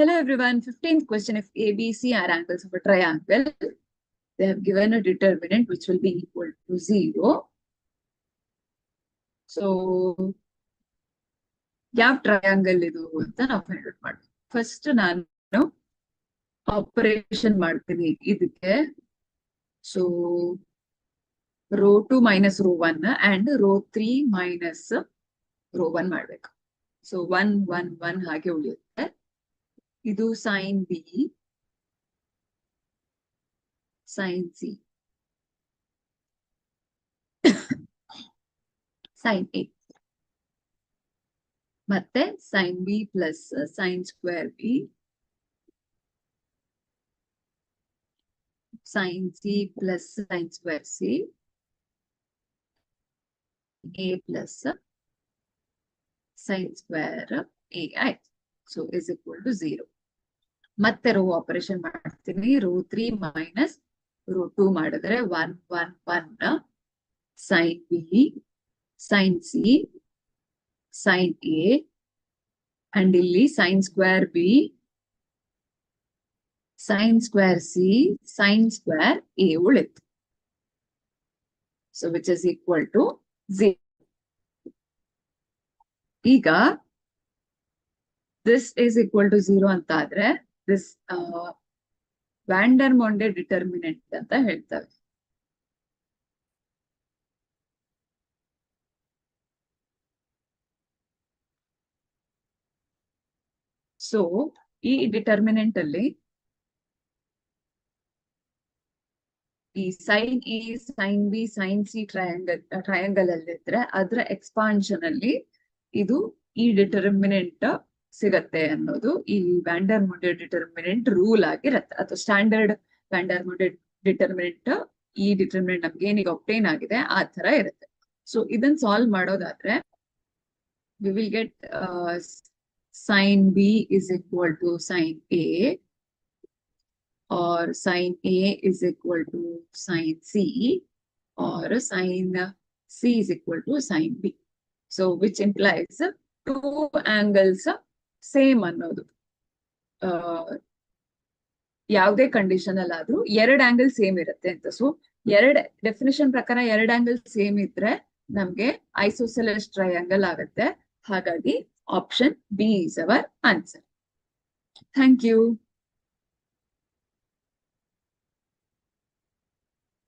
Hello everyone, 15th question. If ABC are angles of a triangle, they have given a determinant which will be equal to 0. So, ಯಾವ triangle ಇದು ಅಂತ ನಾವು find out ಮಾಡ್ತೀವಿ. First ನಾನು operation ಮಾಡ್ತೀನಿ ಇದಕ್ಕೆ. So row 2 minus row 1 and row 3 minus row 1 ಮಾಡ್ಬೇಕು. So 1 1 1 ಹಾಗೆ ಉಳಿಯುತ್ತೆ. ಇದು sine B, sine C, sine A, ಮತ್ತೆ sine B plus sine square B, sine C plus sine square C, A plus sine square A ಆಯ್ತು. So is equal to 0. ಮತ್ತೆ row operation ಮಾಡ್ತೀನಿ. Rho 3 minus row 2 ಮಾಡಿದ್ರೆ 1 1 1 sine B, sine C, sine A and ಇಲ್ಲಿ sine square B, sine square C, sine square A ಉಳಿತು. So which is equal to 0. ಈಗ this is equal to 0 ಅಂತ ಆದ್ರೆ this Vandermonde determinant ಅಂತ ಹೇಳ್ತೇವೆ. So ಈ determinant ಅಲ್ಲಿ ಈ sine A, sine B, sine C triangle ಅಲ್ಲಿ ಇದ್ರೆ ಅದರ ಎಕ್ಸ್ಪಾನ್ಷನ್ ಅಲ್ಲಿ ಇದು ಈ ಡಿಟರ್ಮಿನೆಂಟ್ ಸಿಗತ್ತೆ ಅನ್ನೋದು ಈ ವ್ಯಾನ್ ಡರ್ ಮೊಂಡೆ ಡಿಟರ್ಮಿನೆಂಟ್ ರೂಲ್ ಆಗಿರತ್ತೆ, ಅಥವಾ ಸ್ಟ್ಯಾಂಡರ್ಡ್ ವ್ಯಾನ್ ಡರ್ ಮೊಂಡೆ ಡಿಟರ್ಮಿನೆಂಟ್. ಈ ಡಿಟರ್ಮಿನೆಂಟ್ ನಮ್ಗೆ ಏನೀಗ ಒಪ್ಟೇನ್ ಆಗಿದೆ ಆ ತರ ಇರುತ್ತೆ. ಸೊ ಇದನ್ನ ಸಾಲ್ವ್ ಮಾಡೋದಾದ್ರೆ we will get sin B is equal to sin A, or sin A is equal to sin C, or sin C is equal to sin B. So which implies two angles same ಅನ್ನೋದು. ಯಾವುದೇ condition ಅಲ್ಲಾದ್ರೂ ಎರಡು angle same ಇರುತ್ತೆ ಅಂತ. So ಎರಡು definition ಪ್ರಕಾರ ಎರಡು angle same ಇದ್ರೆ ನಮ್ಗೆ ಐಸೋಸೆಲೆಸ್ ಟ್ರಯಾಂಗಲ್ ಆಗುತ್ತೆ. ಹಾಗಾಗಿ option B is our answer. Thank you.